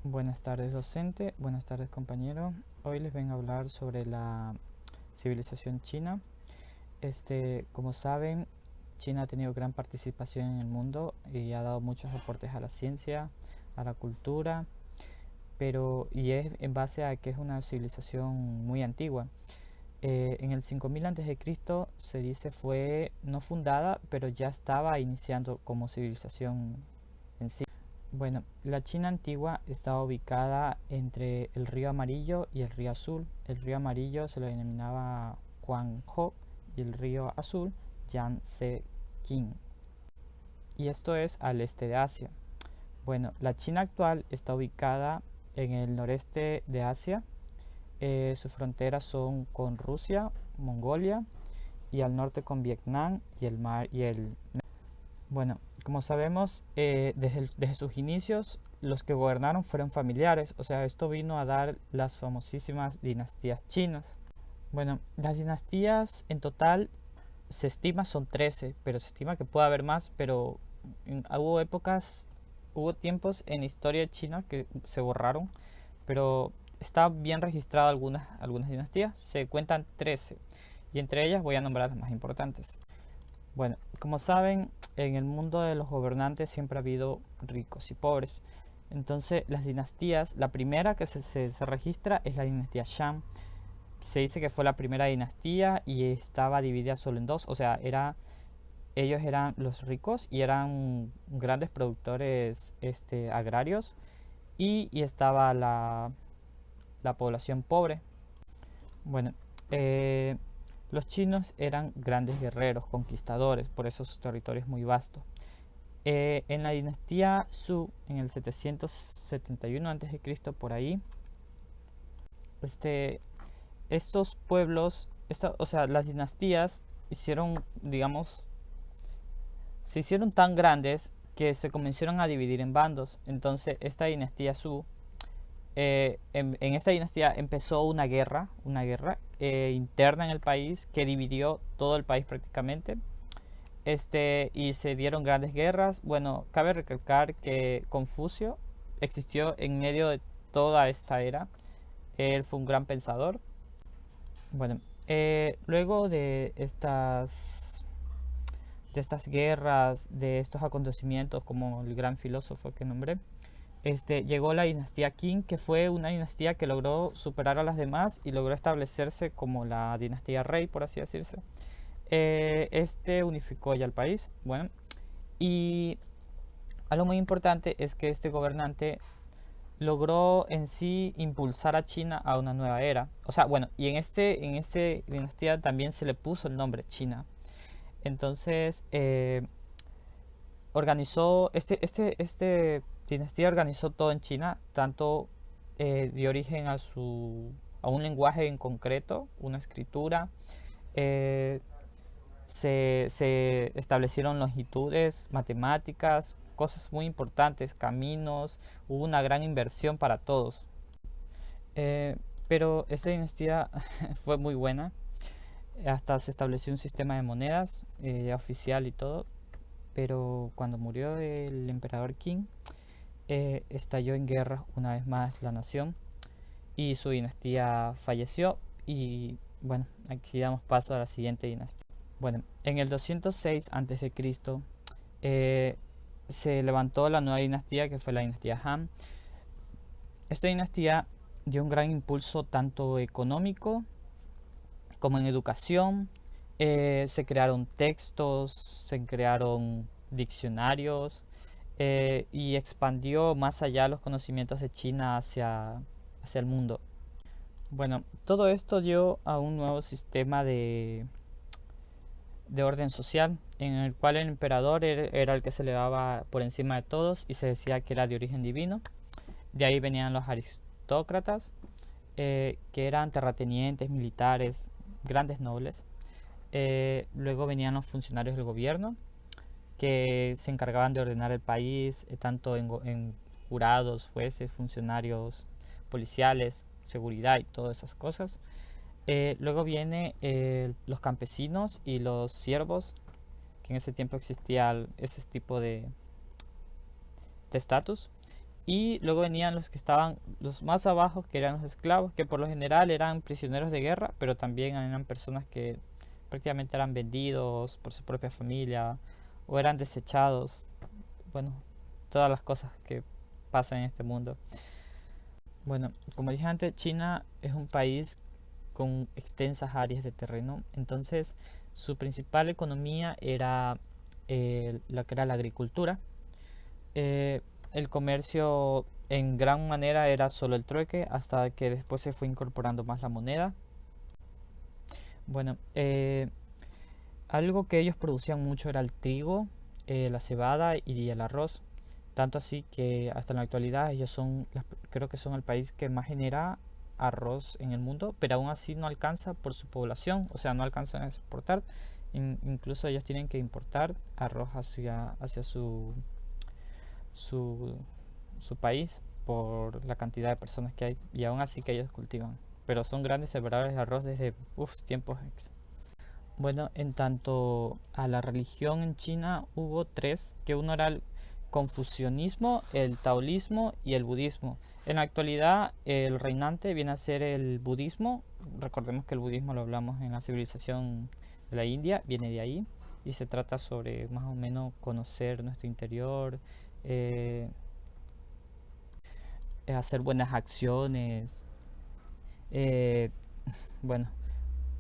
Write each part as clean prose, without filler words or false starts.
Buenas tardes docente, buenas tardes compañero. Hoy les vengo a hablar sobre la civilización china. Como saben, China ha tenido gran participación en el mundo y ha dado muchos aportes a la ciencia, a la cultura, y es en base a que es una civilización muy antigua. En el 5000 a.C. se dice fue no fundada, pero ya estaba iniciando como civilización en sí. Bueno, la China antigua estaba ubicada entre el río Amarillo y el río Azul. El río Amarillo se lo denominaba Huanghe y el río Azul Yangtze-Kiang. Y esto es al este de Asia. Bueno, la China actual está ubicada en el noreste de Asia. Sus fronteras son con Rusia, Mongolia y al norte con Vietnam y el mar y el Bueno, como sabemos, desde sus inicios los que gobernaron fueron familiares, o sea, esto vino a dar las famosísimas dinastías chinas. Bueno, las dinastías en total se estima son 13, pero se estima que puede haber más, pero hubo tiempos en la historia de China que se borraron, pero está bien registrado algunas dinastías, se cuentan 13, y entre ellas voy a nombrar las más importantes. Bueno, como saben, en el mundo de los gobernantes siempre ha habido ricos y pobres. Entonces, las dinastías, la primera que se registra es la dinastía Shang. Se dice que fue la primera dinastía y estaba dividida solo en dos. O sea, ellos eran los ricos y eran grandes productores agrarios y estaba la población pobre. Bueno, los chinos eran grandes guerreros, conquistadores, por eso su territorio es muy vasto. En la dinastía Zhou, en el 771 a.C., por ahí, este, estos pueblos, o sea, las dinastías hicieron, digamos, se hicieron tan grandes que se comenzaron a dividir en bandos. Entonces, esta dinastía Zhou, en esta dinastía empezó una guerra interna en el país que dividió todo el país prácticamente. Y se dieron grandes guerras. Bueno, cabe recalcar que Confucio existió en medio de toda esta era. Él fue un gran pensador. Bueno, luego de estas guerras, de estos acontecimientos, como el gran filósofo que nombré, llegó la dinastía Qing, que fue una dinastía que logró superar a las demás y logró establecerse como la dinastía rey, por así decirse. Unificó ya el país. Bueno, y algo muy importante es que este gobernante logró en sí impulsar a China a una nueva era. O sea, bueno, y en este dinastía también se le puso el nombre China. Entonces, dinastía organizó todo en China, tanto dio origen a un lenguaje en concreto, una escritura. eh, se establecieron longitudes, matemáticas, cosas muy importantes, caminos, hubo una gran inversión para todos. Eh, pero esta dinastía fue muy buena, hasta se estableció un sistema de monedas ya oficial y todo, pero cuando murió el emperador Qing, estalló en guerra una vez más la nación y su dinastía falleció y bueno, aquí damos paso a la siguiente dinastía. Bueno, en el 206 a.C. Se levantó la nueva dinastía que fue la dinastía Han. Esta dinastía dio un gran impulso tanto económico como en educación. Se crearon textos, se crearon diccionarios y expandió más allá los conocimientos de China hacia el mundo. Bueno, todo esto dio a un nuevo sistema de orden social, en el cual el emperador era el que se elevaba por encima de todos y se decía que era de origen divino. De ahí venían los aristócratas, que eran terratenientes, militares, grandes nobles. Luego venían los funcionarios del gobierno, que se encargaban de ordenar el país, tanto en jurados, jueces, funcionarios policiales, seguridad y todas esas cosas. Luego viene los campesinos y los siervos, que en ese tiempo existía ese tipo de estatus. y luego venían los que estaban los más abajo, que eran los esclavos, que por lo general eran prisioneros de guerra, pero también eran personas que prácticamente eran vendidos por su propia familia o eran desechados. Bueno, todas las cosas que pasan en este mundo. Bueno, como dije antes, China es un país con extensas áreas de terreno, entonces su principal economía era la que era la agricultura. El comercio en gran manera era solo el trueque, hasta que después se fue incorporando más la moneda. Bueno, algo que ellos producían mucho era el trigo, la cebada y el arroz. Tanto así que hasta en la actualidad ellos creo que son el país que más genera arroz en el mundo, pero aún así no alcanza por su población, o sea, no alcanzan a exportar. Incluso ellos tienen que importar arroz hacia su, su país por la cantidad de personas que hay, y aún así que ellos cultivan. Pero son grandes sembradores de arroz desde tiempos. Bueno, en tanto a la religión en China hubo tres, que uno era el confucianismo, el taoísmo y el budismo. En la actualidad el reinante viene a ser el budismo. Recordemos que el budismo lo hablamos en la civilización de la India, viene de ahí y se trata sobre más o menos conocer nuestro interior, eh, hacer buenas acciones, eh, bueno,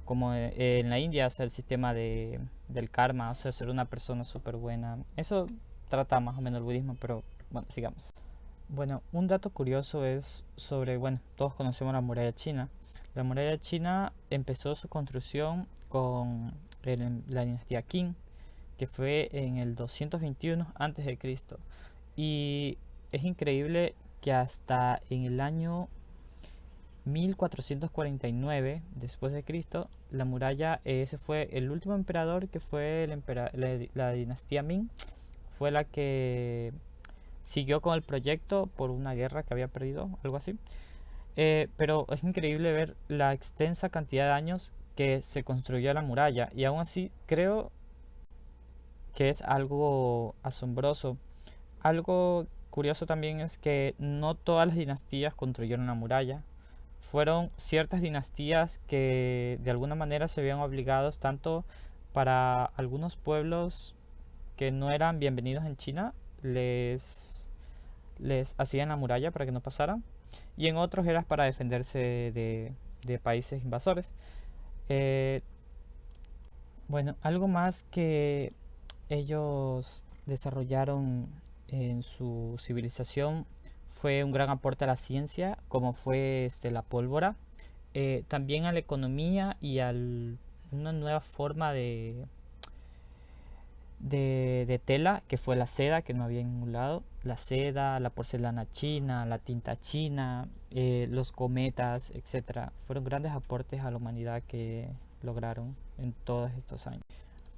como en la India, hacer el sistema del karma, o sea, ser una persona súper buena. Eso trata más o menos el budismo, pero bueno, sigamos. Bueno, un dato curioso es sobre, bueno, todos conocemos la muralla china. La muralla china empezó su construcción con la dinastía Qing, que fue en el 221 antes de Cristo. Y es increíble que hasta en el año 1449 después de Cristo, la muralla, ese fue el último emperador que fue la dinastía Ming, fue la que siguió con el proyecto por una guerra que había perdido, algo así. Pero es increíble ver la extensa cantidad de años que se construyó la muralla, y aún así creo que es algo asombroso. Algo curioso también es que no todas las dinastías construyeron la muralla. Fueron ciertas dinastías que de alguna manera se veían obligados, tanto para algunos pueblos que no eran bienvenidos en China, les hacían la muralla para que no pasaran, y en otros era para defenderse de países invasores. Eh, bueno, algo más que ellos desarrollaron en su civilización fue un gran aporte a la ciencia, como fue la pólvora, también a la economía y a una nueva forma de tela, que fue la seda, que no había en ningún lado. La seda, la porcelana china, la tinta china, los cometas, etcétera. Fueron grandes aportes a la humanidad que lograron en todos estos años.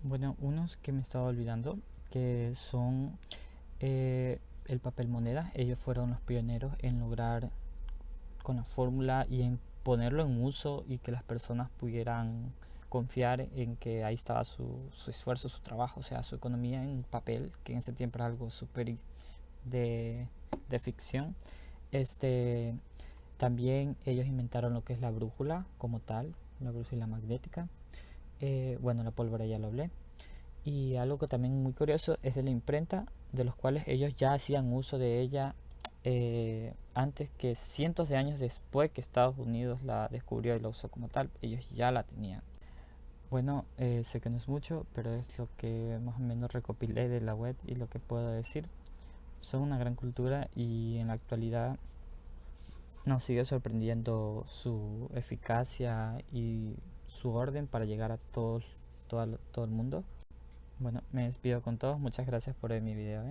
Bueno, unos que me estaba olvidando, que son el papel moneda. Ellos fueron los pioneros en lograr con la fórmula y en ponerlo en uso, y que las personas pudieran confiar en que ahí estaba su esfuerzo, su trabajo, o sea, su economía en papel, que en ese tiempo era algo súper de ficción. También ellos inventaron lo que es la brújula como tal, la brújula magnética. Bueno, la pólvora ya lo hablé. Y algo que también muy curioso es de la imprenta, de los cuales ellos ya hacían uso de ella antes, que cientos de años después que Estados Unidos la descubrió y la usó como tal, ellos ya la tenían. Bueno, sé que no es mucho, pero es lo que más o menos recopilé de la web y lo que puedo decir. Son una gran cultura, y en la actualidad nos sigue sorprendiendo su eficacia y su orden para llegar a todo el mundo. Bueno, me despido con todos. Muchas gracias por ver mi video.